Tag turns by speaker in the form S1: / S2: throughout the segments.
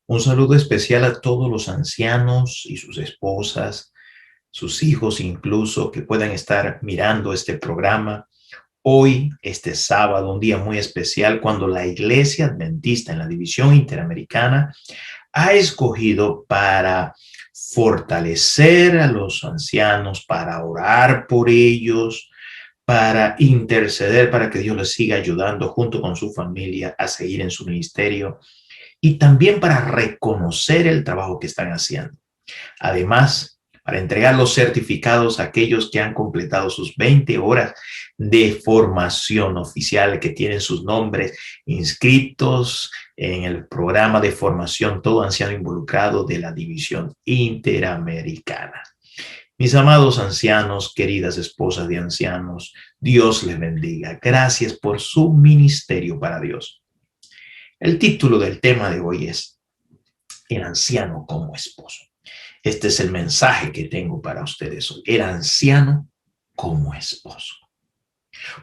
S1: Un saludo especial a todos los ancianos y sus esposas, sus hijos incluso, que puedan estar mirando este programa. Hoy, este sábado, un día muy especial cuando la Iglesia Adventista en la División Interamericana ha escogido para fortalecer a los ancianos, para orar por ellos, para interceder para que Dios les siga ayudando junto con su familia a seguir en su ministerio y también para reconocer el trabajo que están haciendo. Además, para entregar los certificados a aquellos que han completado sus 20 horas de formación oficial, que tienen sus nombres inscritos en el programa de formación Todo Anciano Involucrado de la División Interamericana. Mis amados ancianos, queridas esposas de ancianos, Dios les bendiga. Gracias por su ministerio para Dios. El título del tema de hoy es El anciano como esposo. Este es el mensaje que tengo para ustedes hoy. El anciano como esposo.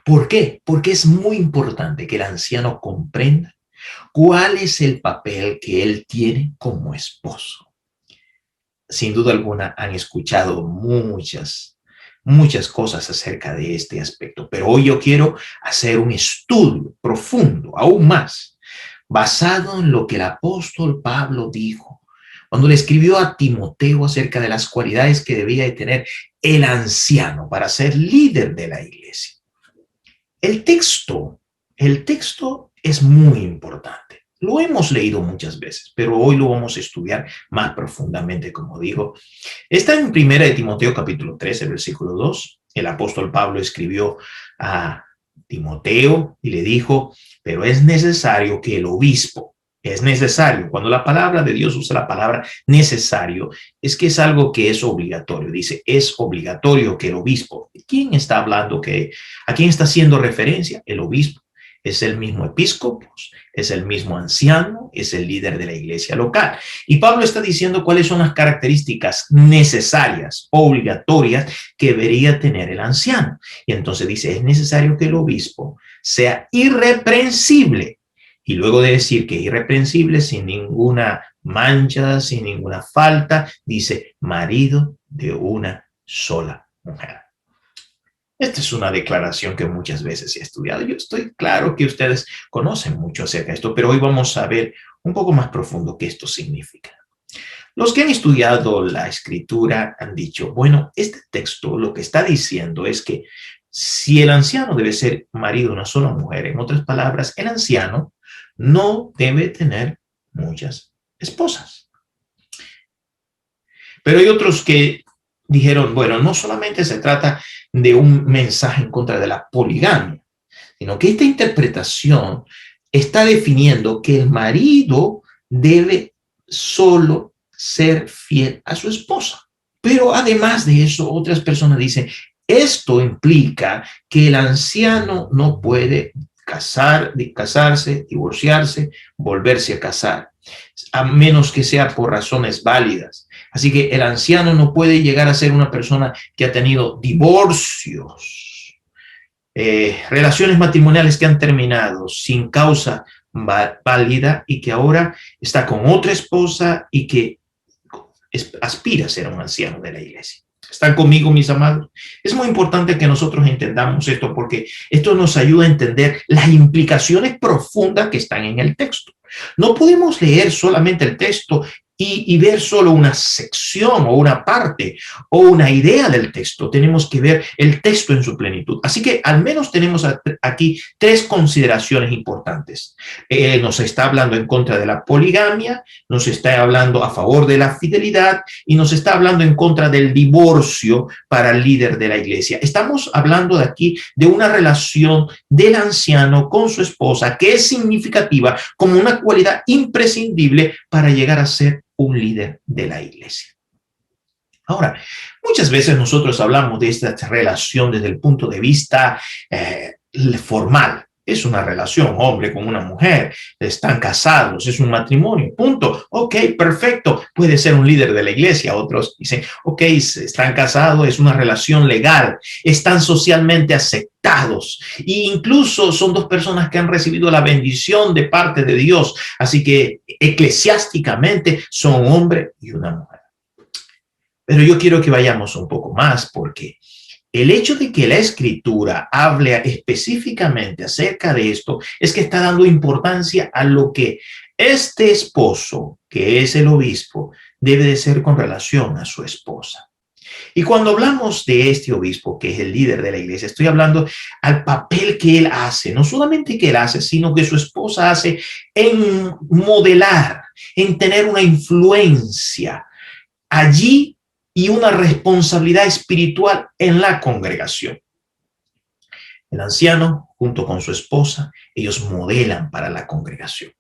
S1: ¿Por qué? Porque es muy importante que el anciano comprenda cuál es el papel que él tiene como esposo. Sin duda alguna han escuchado muchas cosas acerca de este aspecto, pero hoy yo quiero hacer un estudio profundo, aún más, basado en lo que el apóstol Pablo dijo cuando le escribió a Timoteo acerca de las cualidades que debía de tener el anciano para ser líder de la iglesia. El texto es muy importante. Lo hemos leído muchas veces, pero hoy lo vamos a estudiar más profundamente, como digo. Está en 1 de Timoteo capítulo 13, versículo 2. El apóstol Pablo escribió a Timoteo y le dijo, pero es necesario que el obispo, es necesario, cuando la palabra de Dios usa la palabra necesario, es que es algo que es obligatorio. Dice, es obligatorio que el obispo. ¿Quién está hablando? ¿A quién está haciendo referencia? El obispo. Es el mismo episcopo, es el mismo anciano, es el líder de la iglesia local. Y Pablo está diciendo cuáles son las características necesarias, obligatorias que debería tener el anciano. Y entonces dice, es necesario que el obispo sea irreprensible. Y luego de decir que irreprensible, sin ninguna mancha, sin ninguna falta, dice marido de una sola mujer. Esta es una declaración que muchas veces he estudiado. Yo estoy claro que ustedes conocen mucho acerca de esto, pero hoy vamos a ver un poco más profundo qué esto significa. Los que han estudiado la escritura han dicho, bueno, este texto lo que está diciendo es que si el anciano debe ser marido de una sola mujer, en otras palabras, el anciano no debe tener muchas esposas. Pero hay otros que dijeron, bueno, no solamente se trata de un mensaje en contra de la poligamia, sino que esta interpretación está definiendo que el marido debe solo ser fiel a su esposa. Pero además de eso, otras personas dicen, esto implica que el anciano no puede casarse, divorciarse, volverse a casar, a menos que sea por razones válidas. Así que el anciano no puede llegar a ser una persona que ha tenido divorcios, relaciones matrimoniales que han terminado sin causa válida y que ahora está con otra esposa y que aspira a ser un anciano de la iglesia. ¿Están conmigo, mis amados? Es muy importante que nosotros entendamos esto porque esto nos ayuda a entender las implicaciones profundas que están en el texto. No podemos leer solamente el texto y ver solo una sección o una parte o una idea del texto. Tenemos que ver el texto en su plenitud. Así que al menos tenemos aquí tres consideraciones importantes. Nos está hablando en contra de la poligamia, nos está hablando a favor de la fidelidad y nos está hablando en contra del divorcio para el líder de la iglesia. Estamos hablando de aquí de una relación del anciano con su esposa que es significativa como una cualidad imprescindible para llegar a ser un líder de la iglesia. Ahora, muchas veces nosotros hablamos de esta relación desde el punto de vista formal. Es una relación, hombre con una mujer, están casados, es un matrimonio, punto. Ok, perfecto, puede ser un líder de la iglesia. Otros dicen, ok, están casados, es una relación legal, están socialmente aceptados e incluso son dos personas que han recibido la bendición de parte de Dios. Así que eclesiásticamente son un hombre y una mujer. Pero yo quiero que vayamos un poco más porque el hecho de que la escritura hable específicamente acerca de esto es que está dando importancia a lo que este esposo, que es el obispo, debe de ser con relación a su esposa. Y cuando hablamos de este obispo, que es el líder de la iglesia, estoy hablando al papel que él hace, no solamente que él hace, sino que su esposa hace en modelar, en tener una influencia allí y una responsabilidad espiritual en la congregación. El anciano, junto con su esposa, ellos modelan para la congregación.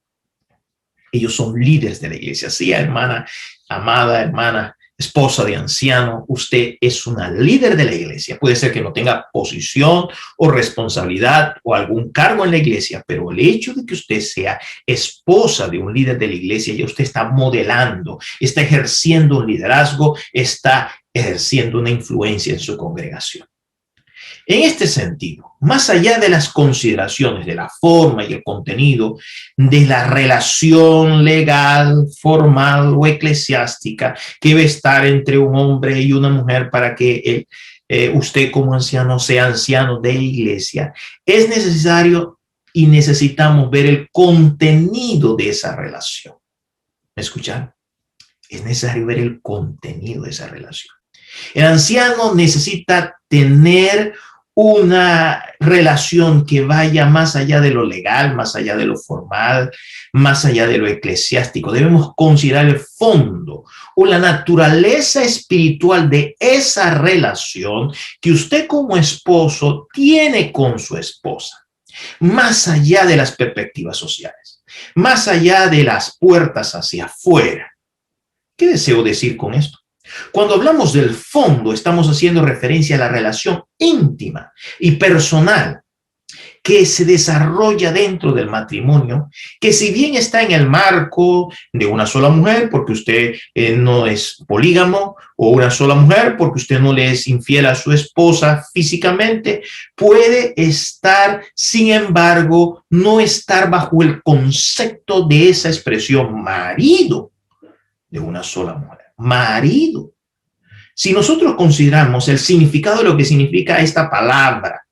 S1: Ellos son líderes de la iglesia. Sí, hermana, amada hermana, esposa de anciano, usted es una líder de la iglesia. Puede ser que no tenga posición o responsabilidad o algún cargo en la iglesia, pero el hecho de que usted sea esposa de un líder de la iglesia, ya usted está modelando, está ejerciendo un liderazgo, está ejerciendo una influencia en su congregación. En este sentido, más allá de las consideraciones de la forma y el contenido de la relación legal, formal o eclesiástica que debe estar entre un hombre y una mujer para que usted como anciano sea anciano de iglesia, es necesario y necesitamos ver el contenido de esa relación. ¿Me escuchan? Es necesario ver el contenido de esa relación. El anciano necesita tener una relación que vaya más allá de lo legal, más allá de lo formal, más allá de lo eclesiástico. Debemos considerar el fondo o la naturaleza espiritual de esa relación que usted como esposo tiene con su esposa, más allá de las perspectivas sociales, más allá de las puertas hacia afuera. ¿Qué deseo decir con esto? Cuando hablamos del fondo, estamos haciendo referencia a la relación íntima y personal que se desarrolla dentro del matrimonio, que si bien está en el marco de una sola mujer, porque usted no es polígamo, o una sola mujer, porque usted no le es infiel a su esposa físicamente, puede estar, sin embargo, no estar bajo el concepto de esa expresión marido de una sola mujer. Marido. Si nosotros consideramos el significado de lo que significa esta palabra,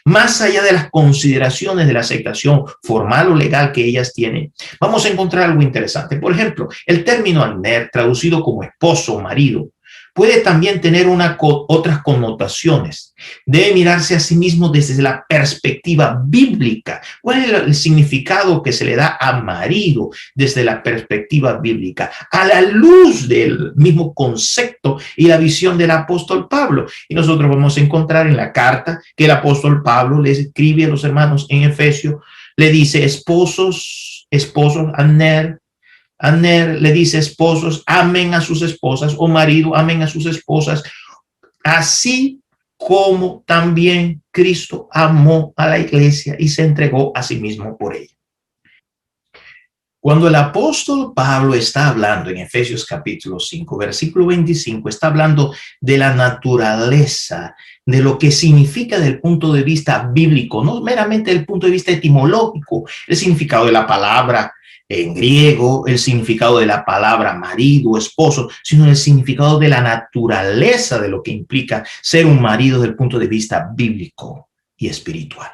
S1: más allá de las consideraciones de la aceptación formal o legal que ellas tienen, vamos a encontrar algo interesante. Por ejemplo, el término aner, traducido como esposo o marido, puede también tener otras connotaciones. Debe mirarse a sí mismo desde la perspectiva bíblica. ¿Cuál es el significado que se le da a marido desde la perspectiva bíblica? A la luz del mismo concepto y la visión del apóstol Pablo. Y nosotros vamos a encontrar en la carta que el apóstol Pablo les escribe a los hermanos en Efesios, le dice esposos, aner, le dice esposos, amen a sus esposas, o marido, amen a sus esposas, así como también Cristo amó a la iglesia y se entregó a sí mismo por ella. Cuando el apóstol Pablo está hablando en Efesios capítulo 5, versículo 25, está hablando de la naturaleza, de lo que significa desde el punto de vista bíblico, no meramente desde el punto de vista etimológico, el significado de la palabra en griego, el significado de la palabra marido, esposo, sino el significado de la naturaleza de lo que implica ser un marido desde el punto de vista bíblico y espiritual.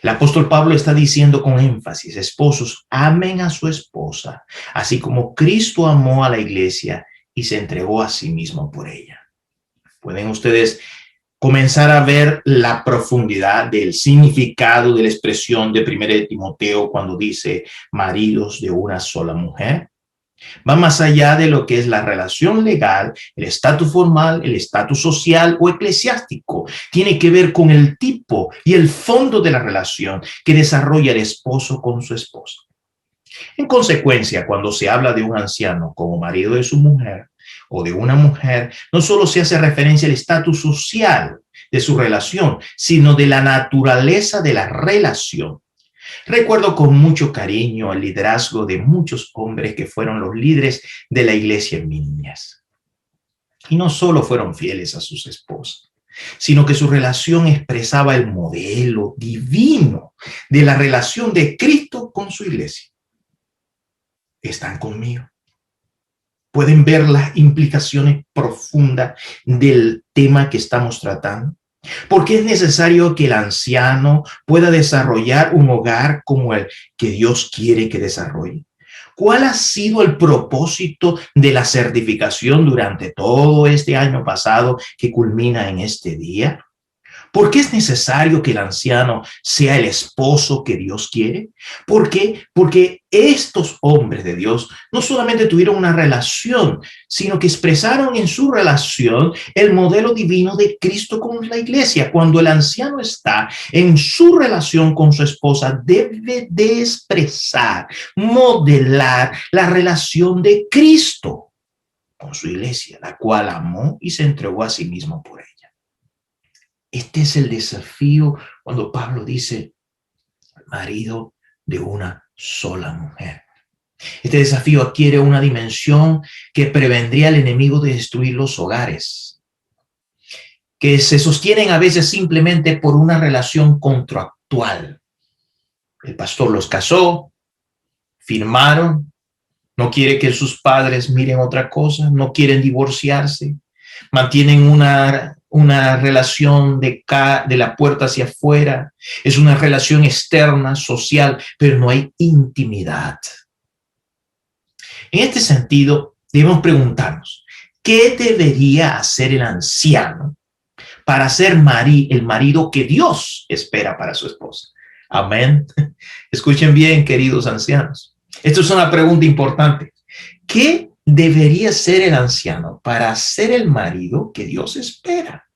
S1: El apóstol Pablo está diciendo con énfasis, esposos, amen a su esposa, así como Cristo amó a la iglesia y se entregó a sí mismo por ella. Pueden ustedes comenzar a ver la profundidad del significado de la expresión de 1 de Timoteo cuando dice maridos de una sola mujer. Va más allá de lo que es la relación legal, el estatus formal, el estatus social o eclesiástico. Tiene que ver con el tipo y el fondo de la relación que desarrolla el esposo con su esposa. En consecuencia, cuando se habla de un anciano como marido de su mujer o de una mujer, no solo se hace referencia al estatus social de su relación, sino de la naturaleza de la relación. Recuerdo con mucho cariño el liderazgo de muchos hombres que fueron los líderes de la iglesia en mi niñez. Y no solo fueron fieles a sus esposas, sino que su relación expresaba el modelo divino de la relación de Cristo con su iglesia. ¿Están conmigo? ¿Pueden ver las implicaciones profundas del tema que estamos tratando? ¿Por qué es necesario que el anciano pueda desarrollar un hogar como el que Dios quiere que desarrolle? ¿Cuál ha sido el propósito de la certificación durante todo este año pasado que culmina en este día? ¿Por qué es necesario que el anciano sea el esposo que Dios quiere? ¿Por qué? Porque estos hombres de Dios no solamente tuvieron una relación, sino que expresaron en su relación el modelo divino de Cristo con la iglesia. Cuando el anciano está en su relación con su esposa, debe de expresar, modelar la relación de Cristo con su iglesia, la cual amó y se entregó a sí mismo por ella. Este es el desafío cuando Pablo dice marido de una sola mujer. Este desafío adquiere una dimensión que prevendría al enemigo de destruir los hogares, que se sostienen a veces simplemente por una relación contractual. El pastor los casó, firmaron, no quiere que sus padres miren otra cosa, no quieren divorciarse, mantienen una relación de la puerta hacia afuera, es una relación externa, social, pero no hay intimidad. En este sentido, debemos preguntarnos, ¿qué debería hacer el anciano para ser el marido que Dios espera para su esposa? Amén. Escuchen bien, queridos ancianos. Esto es una pregunta importante. ¿Qué debería ser el anciano para ser el marido que Dios espera?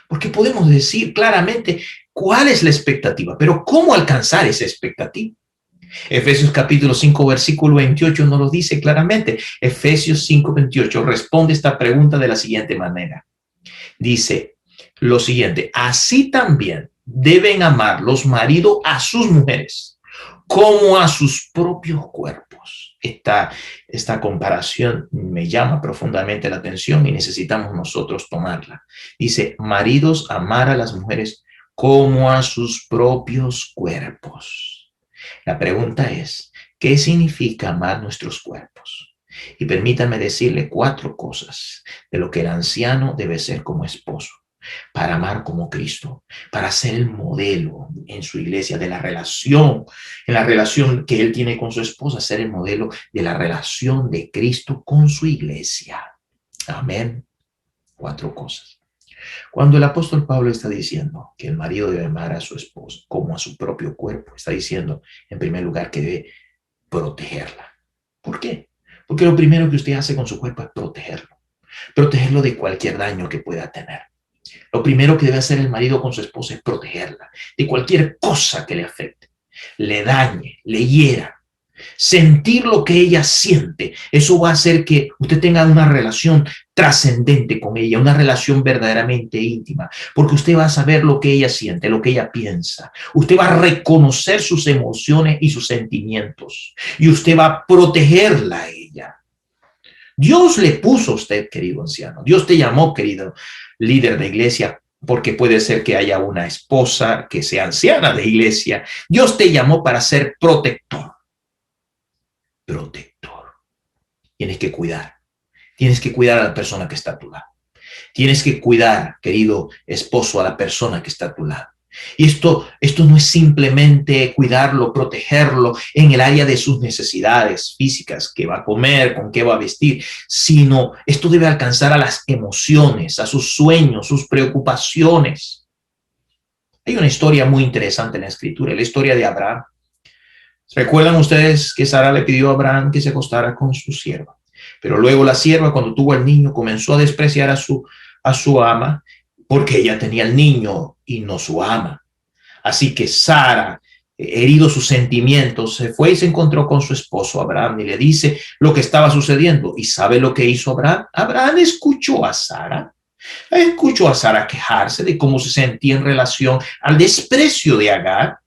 S1: Porque podemos decir claramente cuál es la expectativa, pero ¿cómo alcanzar esa expectativa? Efesios capítulo 5, versículo 28 nos lo dice claramente. Efesios 5, 28 responde esta pregunta de la siguiente manera. Dice lo siguiente: así también deben amar los maridos a sus mujeres como a sus propios cuerpos. Esta comparación me llama profundamente la atención y necesitamos nosotros tomarla. Dice, maridos, amar a las mujeres como a sus propios cuerpos. La pregunta es, ¿qué significa amar nuestros cuerpos? Y permítanme decirle 4 cosas de lo que el anciano debe ser como esposo, para amar como Cristo, para ser el modelo en su iglesia de la relación, en la relación que él tiene con su esposa, ser el modelo de la relación de Cristo con su iglesia. Amén. 4 cosas. Cuando el apóstol Pablo está diciendo que el marido debe amar a su esposa como a su propio cuerpo, está diciendo, en primer lugar, que debe protegerla. ¿Por qué? Porque lo primero que usted hace con su cuerpo es protegerlo de cualquier daño que pueda tener. Lo primero que debe hacer el marido con su esposa es protegerla de cualquier cosa que le afecte, le dañe, le hiera. Sentir lo que ella siente, eso va a hacer que usted tenga una relación trascendente con ella, una relación verdaderamente íntima, porque usted va a saber lo que ella siente, lo que ella piensa. Usted va a reconocer sus emociones y sus sentimientos, y usted va a protegerla a ella. Dios le puso a usted, querido anciano. Dios te llamó, querido líder de iglesia, porque puede ser que haya una esposa que sea anciana de iglesia. Dios te llamó para ser protector. Protector. Tienes que cuidar. Tienes que cuidar a la persona que está a tu lado. Tienes que cuidar, querido esposo, a la persona que está a tu lado. Y esto no es simplemente cuidarlo, protegerlo en el área de sus necesidades físicas, qué va a comer, con qué va a vestir, sino esto debe alcanzar a las emociones, a sus sueños, sus preocupaciones. Hay una historia muy interesante en la escritura, la historia de Abraham. ¿Recuerdan ustedes que Sara le pidió a Abraham que se acostara con su sierva? Pero luego la sierva, cuando tuvo al niño, comenzó a despreciar a su ama, porque ella tenía el niño y no su ama. Así que Sara, herido sus sentimientos, se fue y se encontró con su esposo Abraham y le dice lo que estaba sucediendo. ¿Y sabe lo que hizo Abraham? Abraham escuchó a Sara quejarse de cómo se sentía en relación al desprecio de Agar,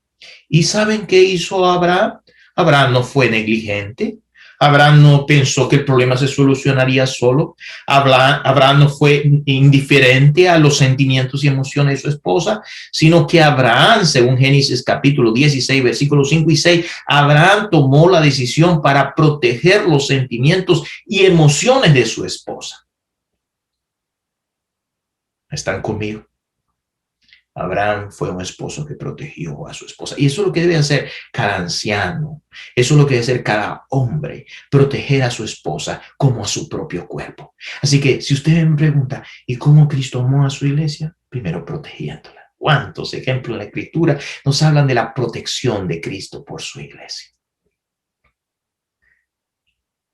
S1: ¿Y saben qué hizo Abraham? Abraham no fue negligente. Abraham no pensó que el problema se solucionaría solo. Abraham no fue indiferente a los sentimientos y emociones de su esposa, sino que Abraham, según Génesis capítulo 16, versículos 5 y 6, Abraham tomó la decisión para proteger los sentimientos y emociones de su esposa. ¿Están conmigo? Abraham fue un esposo que protegió a su esposa. Y eso es lo que debe hacer cada anciano. Eso es lo que debe hacer cada hombre. Proteger a su esposa como a su propio cuerpo. Así que si usted me pregunta, ¿y cómo Cristo amó a su iglesia? Primero protegiéndola. ¿Cuántos ejemplos en la Escritura nos hablan de la protección de Cristo por su iglesia?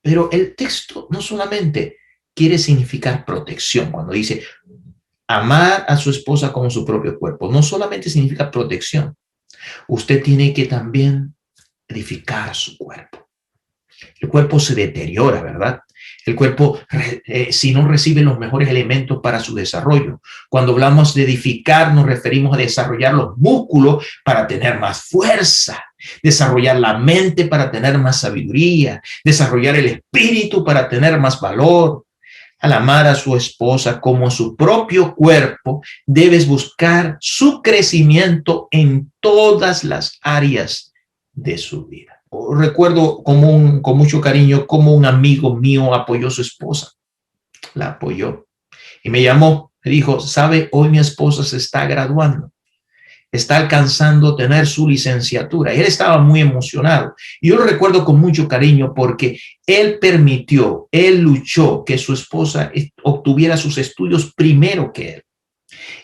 S1: Pero el texto no solamente quiere significar protección cuando dice amar a su esposa como su propio cuerpo. No solamente significa protección. Usted tiene que también edificar su cuerpo. El cuerpo se deteriora, ¿verdad? El cuerpo, si no recibe los mejores elementos para su desarrollo. Cuando hablamos de edificar, nos referimos a desarrollar los músculos para tener más fuerza, desarrollar la mente para tener más sabiduría, desarrollar el espíritu para tener más valor. Al amar a su esposa como a su propio cuerpo, debes buscar su crecimiento en todas las áreas de su vida. Recuerdo con mucho cariño cómo un amigo mío apoyó a su esposa. La apoyó y me llamó, me dijo, ¿sabe? Hoy mi esposa se está graduando. Está alcanzando tener su licenciatura. Y él estaba muy emocionado. Y yo lo recuerdo con mucho cariño porque él permitió, él luchó que su esposa obtuviera sus estudios primero que él.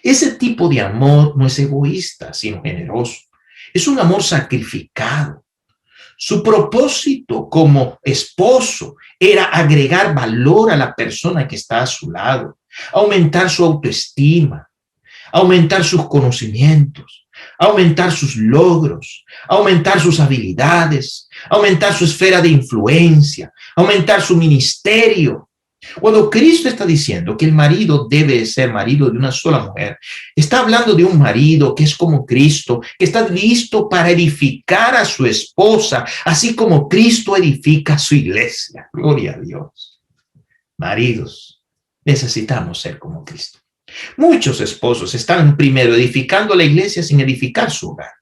S1: Ese tipo de amor no es egoísta, sino generoso. Es un amor sacrificado. Su propósito como esposo era agregar valor a la persona que está a su lado, aumentar su autoestima, aumentar sus conocimientos, aumentar sus logros, aumentar sus habilidades, aumentar su esfera de influencia, aumentar su ministerio. Cuando Cristo está diciendo que el marido debe ser marido de una sola mujer, está hablando de un marido que es como Cristo, que está listo para edificar a su esposa, así como Cristo edifica a su iglesia. Gloria a Dios. Maridos, necesitamos ser como Cristo. Muchos esposos están primero edificando la iglesia sin edificar su hogar.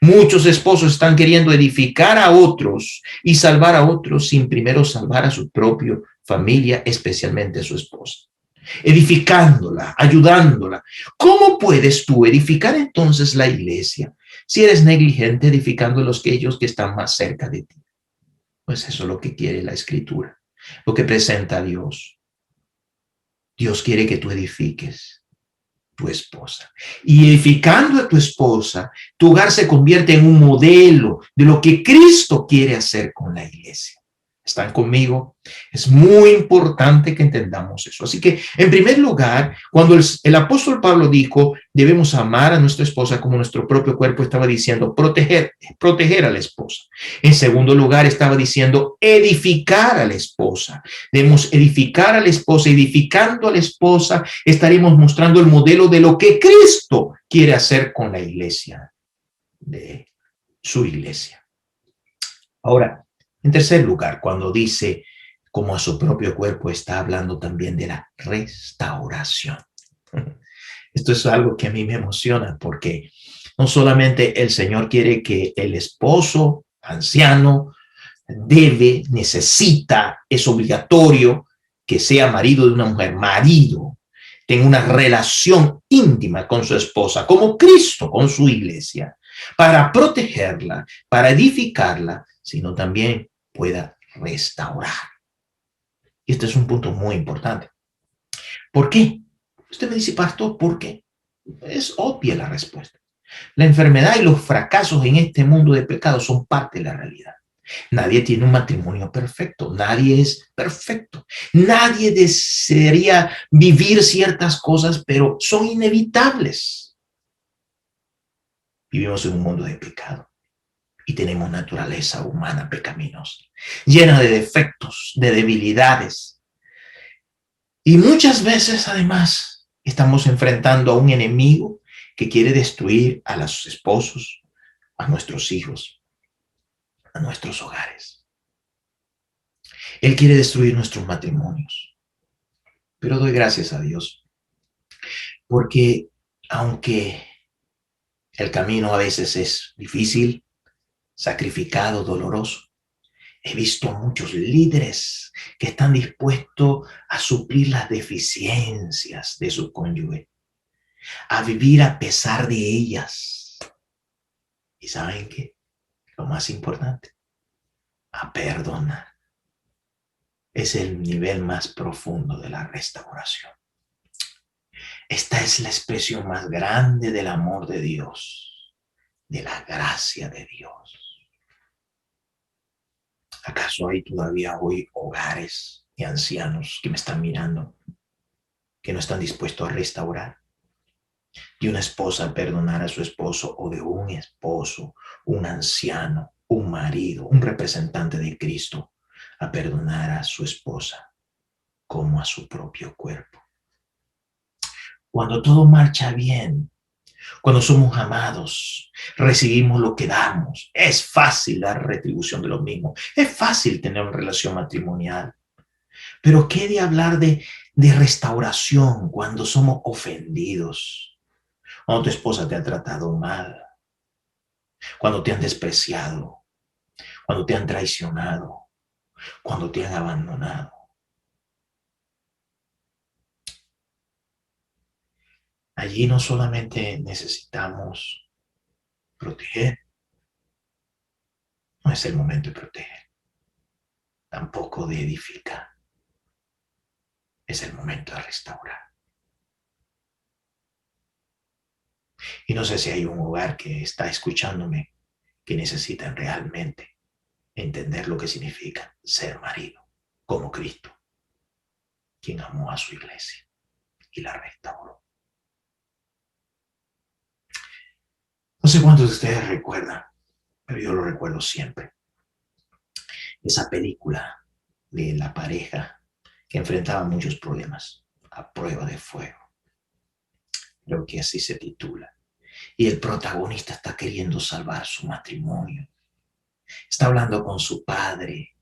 S1: Muchos esposos están queriendo edificar a otros y salvar a otros sin primero salvar a su propia familia, especialmente a su esposa. Edificándola, ayudándola. ¿Cómo puedes tú edificar entonces la iglesia si eres negligente edificando a aquellos que están más cerca de ti? Pues eso es lo que quiere la Escritura, lo que presenta a Dios. Dios quiere que tú edifiques tu esposa. Y edificando a tu esposa, tu hogar se convierte en un modelo de lo que Cristo quiere hacer con la iglesia. ¿Están conmigo? Es muy importante que entendamos eso. Así que, en primer lugar, cuando el apóstol Pablo dijo, debemos amar a nuestra esposa como nuestro propio cuerpo, estaba diciendo proteger a la esposa. En segundo lugar, estaba diciendo edificar a la esposa. Debemos edificar a la esposa. Edificando a la esposa, estaremos mostrando el modelo de lo que Cristo quiere hacer con la iglesia, de su iglesia. Ahora, en tercer lugar, cuando dice como a su propio cuerpo, está hablando también de la restauración. Esto es algo que a mí me emociona porque no solamente el Señor quiere que el esposo anciano necesita, es obligatorio que sea marido de una mujer, marido, tenga una relación íntima con su esposa, como Cristo con su iglesia, para protegerla, para edificarla, sino también pueda restaurar. Y este es un punto muy importante. ¿Por qué? Usted me dice, pastor, ¿por qué? Es obvia la respuesta. La enfermedad y los fracasos en este mundo de pecado son parte de la realidad. Nadie tiene un matrimonio perfecto. Nadie es perfecto. Nadie desearía vivir ciertas cosas, pero son inevitables. Vivimos en un mundo de pecado. Y tenemos naturaleza humana pecaminosa, llena de defectos, de debilidades. Y muchas veces, además, estamos enfrentando a un enemigo que quiere destruir a los esposos, a nuestros hijos, a nuestros hogares. Él quiere destruir nuestros matrimonios. Pero doy gracias a Dios porque aunque el camino a veces es difícil, sacrificado, doloroso, he visto muchos líderes que están dispuestos a suplir las deficiencias de su cónyuge, a vivir a pesar de ellas. ¿Y saben qué? Lo más importante, a perdonar. Es el nivel más profundo de la restauración. Esta es la expresión más grande del amor de Dios, de la gracia de Dios. ¿Acaso hay todavía hoy hogares y ancianos que me están mirando, que no están dispuestos a restaurar? De una esposa perdonar a su esposo o de un esposo, un anciano, un marido, un representante de Cristo a perdonar a su esposa como a su propio cuerpo. Cuando todo marcha bien, cuando somos amados, recibimos lo que damos. Es fácil dar retribución de lo mismo. Es fácil tener una relación matrimonial. Pero ¿qué de hablar de restauración cuando somos ofendidos? Cuando tu esposa te ha tratado mal, cuando te han despreciado, cuando te han traicionado, cuando te han abandonado. Allí no solamente necesitamos proteger, no es el momento de proteger, tampoco de edificar, es el momento de restaurar. Y no sé si hay un hogar que está escuchándome que necesitan realmente entender lo que significa ser marido, como Cristo, quien amó a su iglesia y la restauró. No sé cuántos de ustedes recuerdan, pero yo lo recuerdo siempre. Esa película de la pareja que enfrentaba muchos problemas a prueba de fuego. Creo que así se titula. Y el protagonista está queriendo salvar su matrimonio. Está hablando con su padre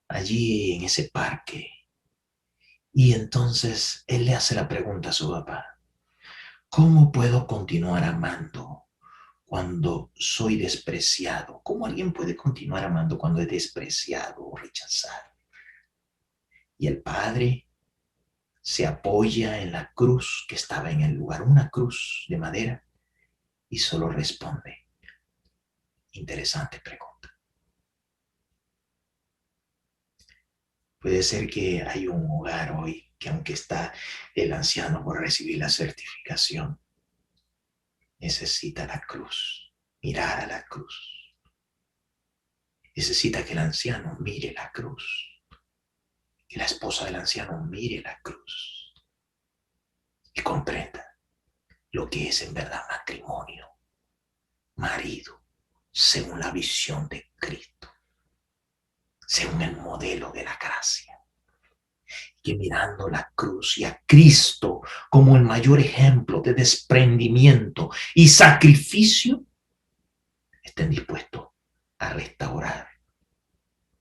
S1: allí en ese parque. Y entonces él le hace la pregunta a su papá: ¿cómo puedo continuar amando cuando soy despreciado? ¿Cómo alguien puede continuar amando cuando es despreciado o rechazado? Y el padre se apoya en la cruz que estaba en el lugar, una cruz de madera, y solo responde: interesante pregunta. Puede ser que hay un hogar hoy que, aunque está el anciano por recibir la certificación, necesita la cruz, mirar a la cruz. Necesita que el anciano mire la cruz, que la esposa del anciano mire la cruz y comprenda lo que es en verdad matrimonio, marido, según la visión de Cristo, según el modelo de la gracia. Que mirando la cruz y a Cristo como el mayor ejemplo de desprendimiento y sacrificio, estén dispuestos a restaurar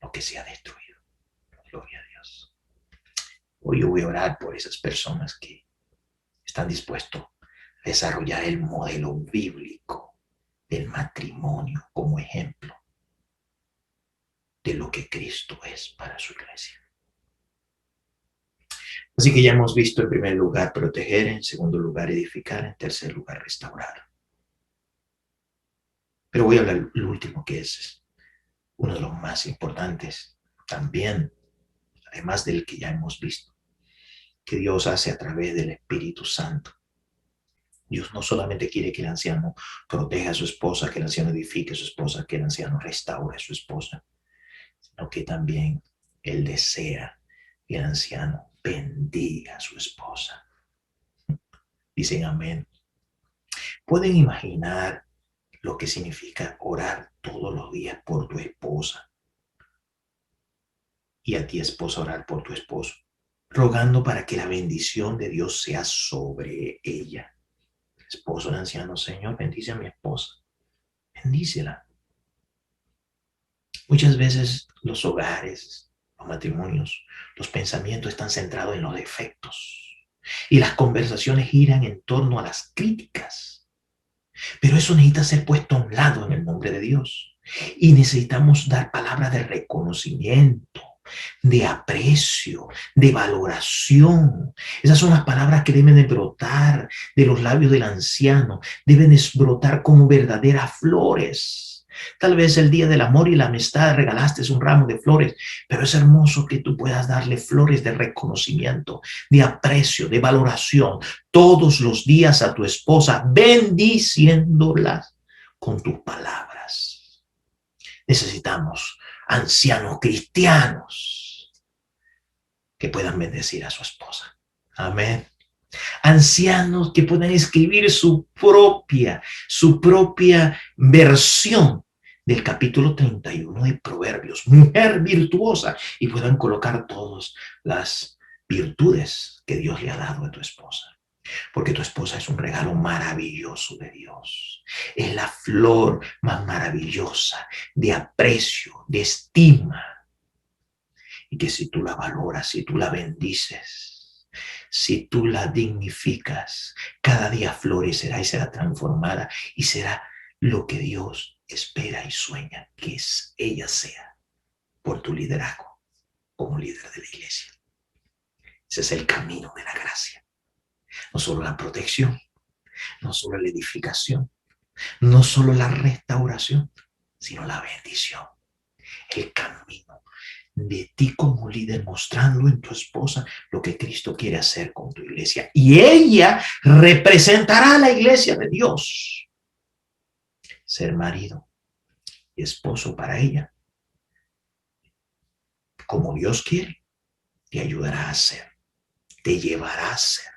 S1: lo que se ha destruido. Gloria a Dios. Hoy yo voy a orar por esas personas que están dispuestos a desarrollar el modelo bíblico del matrimonio como ejemplo de lo que Cristo es para su iglesia. Así que ya hemos visto en primer lugar proteger, en segundo lugar edificar, en tercer lugar restaurar. Pero voy a hablar lo último, que es uno de los más importantes también, además del que ya hemos visto, que Dios hace a través del Espíritu Santo. Dios no solamente quiere que el anciano proteja a su esposa, que el anciano edifique a su esposa, que el anciano restaure a su esposa, sino que también Él desea que el anciano bendiga a su esposa. Dicen amén. ¿Pueden imaginar lo que significa orar todos los días por tu esposa? Y a ti, esposa, orar por tu esposo, rogando para que la bendición de Dios sea sobre ella. El esposo, el anciano: Señor, bendice a mi esposa, bendícela. Muchas veces los hogares, los matrimonios, los pensamientos están centrados en los defectos y las conversaciones giran en torno a las críticas. Pero eso necesita ser puesto a un lado en el nombre de Dios. Y necesitamos dar palabras de reconocimiento, de aprecio, de valoración. Esas son las palabras que deben de brotar de los labios del anciano. Deben de brotar como verdaderas flores. Tal vez el día del amor y la amistad regalaste un ramo de flores, pero es hermoso que tú puedas darle flores de reconocimiento, de aprecio, de valoración todos los días a tu esposa, bendiciéndolas con tus palabras. Necesitamos ancianos cristianos que puedan bendecir a su esposa. Amén. Ancianos que puedan escribir su propia versión del capítulo 31 de Proverbios, mujer virtuosa, y puedan colocar todas las virtudes que Dios le ha dado a tu esposa. Porque tu esposa es un regalo maravilloso de Dios. Es la flor más maravillosa de aprecio, de estima. Y que si tú la valoras, si tú la bendices, si tú la dignificas, cada día florecerá y será transformada y será lo que Dios espera y sueña que ella sea por tu liderazgo como líder de la iglesia. Ese es el camino de la gracia. No solo la protección, no solo la edificación, no solo la restauración, sino la bendición, el camino de ti como líder mostrando en tu esposa lo que Cristo quiere hacer con tu iglesia. Y ella representará a la iglesia de Dios. Ser marido y esposo para ella, como Dios quiere, te ayudará a ser, te llevará a ser,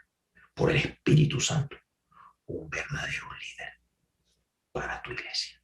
S1: por el Espíritu Santo, un verdadero líder para tu iglesia.